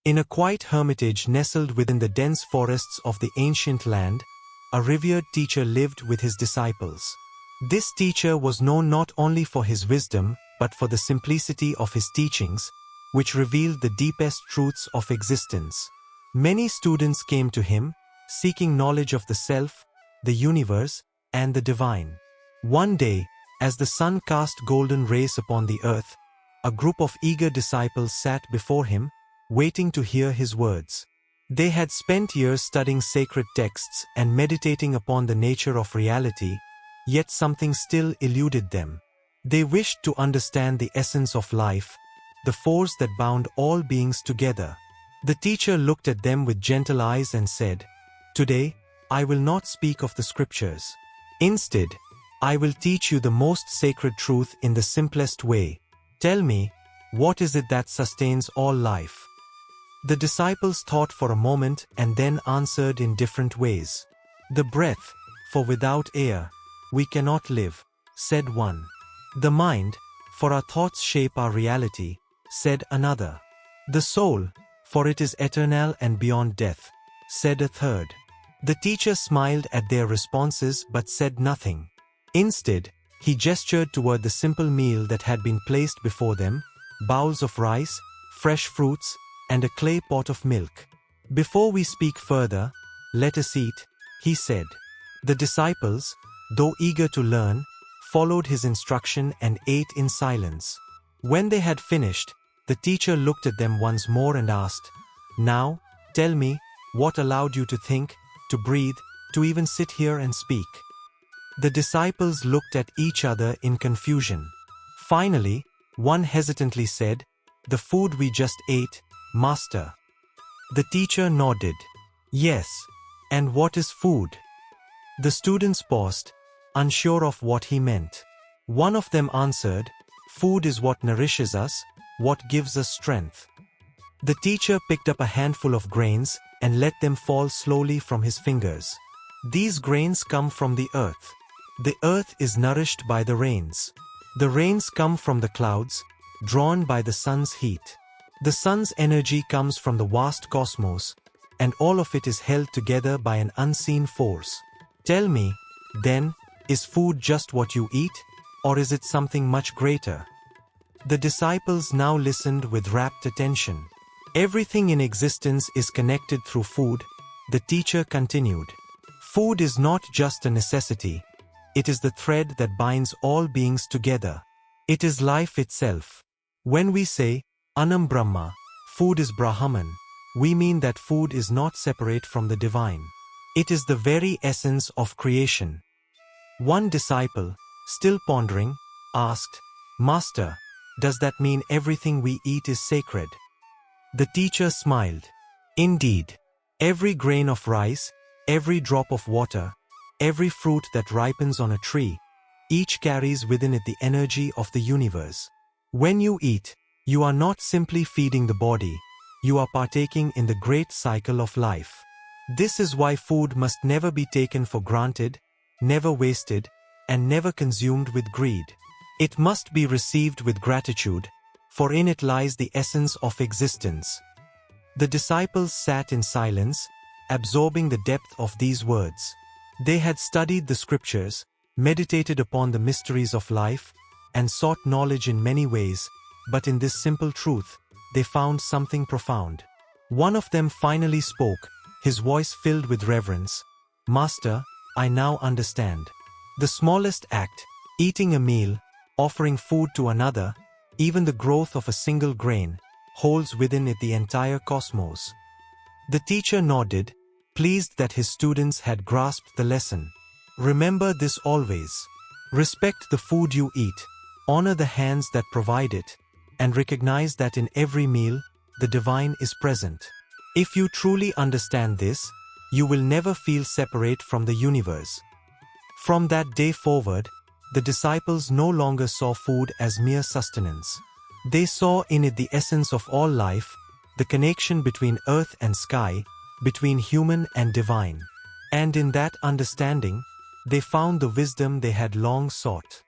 In a quiet hermitage nestled within the dense forests of the ancient land, a revered teacher lived with his disciples. This teacher was known not only for his wisdom, but for the simplicity of his teachings, which revealed the deepest truths of existence. Many students came to him, seeking knowledge of the self, the universe, and the divine. One day, as the sun cast golden rays upon the earth, a group of eager disciples sat before him, waiting to hear his words. They had spent years studying sacred texts and meditating upon the nature of reality, yet something still eluded them. They wished to understand the essence of life, the force that bound all beings together. The teacher looked at them with gentle eyes and said, "Today, I will not speak of the scriptures. Instead, I will teach you the most sacred truth in the simplest way. Tell me, what is it that sustains all life?" The disciples thought for a moment and then answered in different ways. "The breath, for without air, we cannot live," said one. "The mind, for our thoughts shape our reality," said another. "The soul, for it is eternal and beyond death," said a third. The teacher smiled at their responses but said nothing. Instead, he gestured toward the simple meal that had been placed before them, bowls of rice, fresh fruits, and a clay pot of milk. "Before we speak further, let us eat," he said. The disciples, though eager to learn, followed his instruction and ate in silence. When they had finished, the teacher looked at them once more and asked, "Now, tell me, what allowed you to think, to breathe, to even sit here and speak?" The disciples looked at each other in confusion. Finally, one hesitantly said, "The food we just ate, Master." The teacher nodded. "Yes, and what is food?" The students paused, unsure of what he meant. One of them answered, "Food is what nourishes us, what gives us strength." The teacher picked up a handful of grains and let them fall slowly from his fingers. "These grains come from the earth. The earth is nourished by the rains. The rains come from the clouds, drawn by the sun's heat. The sun's energy comes from the vast cosmos, and all of it is held together by an unseen force. Tell me, then, is food just what you eat, or is it something much greater?" The disciples now listened with rapt attention. "Everything in existence is connected through food," the teacher continued. "Food is not just a necessity. It is the thread that binds all beings together. It is life itself. When we say, Anam Brahma, food is Brahman, we mean that food is not separate from the divine. It is the very essence of creation." One disciple, still pondering, asked, "Master, does that mean everything we eat is sacred?" The teacher smiled. "Indeed. Every grain of rice, every drop of water, every fruit that ripens on a tree, each carries within it the energy of the universe. When you eat, you are not simply feeding the body, you are partaking in the great cycle of life. This is why food must never be taken for granted, never wasted, and never consumed with greed. It must be received with gratitude, for in it lies the essence of existence." The disciples sat in silence, absorbing the depth of these words. They had studied the scriptures, meditated upon the mysteries of life, and sought knowledge in many ways, but in this simple truth, they found something profound. One of them finally spoke, his voice filled with reverence. "Master, I now understand. The smallest act, eating a meal, offering food to another, even the growth of a single grain, holds within it the entire cosmos." The teacher nodded, pleased that his students had grasped the lesson. "Remember this always. Respect the food you eat, honor the hands that provide it, and recognize that in every meal, the divine is present. If you truly understand this, you will never feel separate from the universe." From that day forward, the disciples no longer saw food as mere sustenance. They saw in it the essence of all life, the connection between earth and sky, between human and divine. And in that understanding, they found the wisdom they had long sought.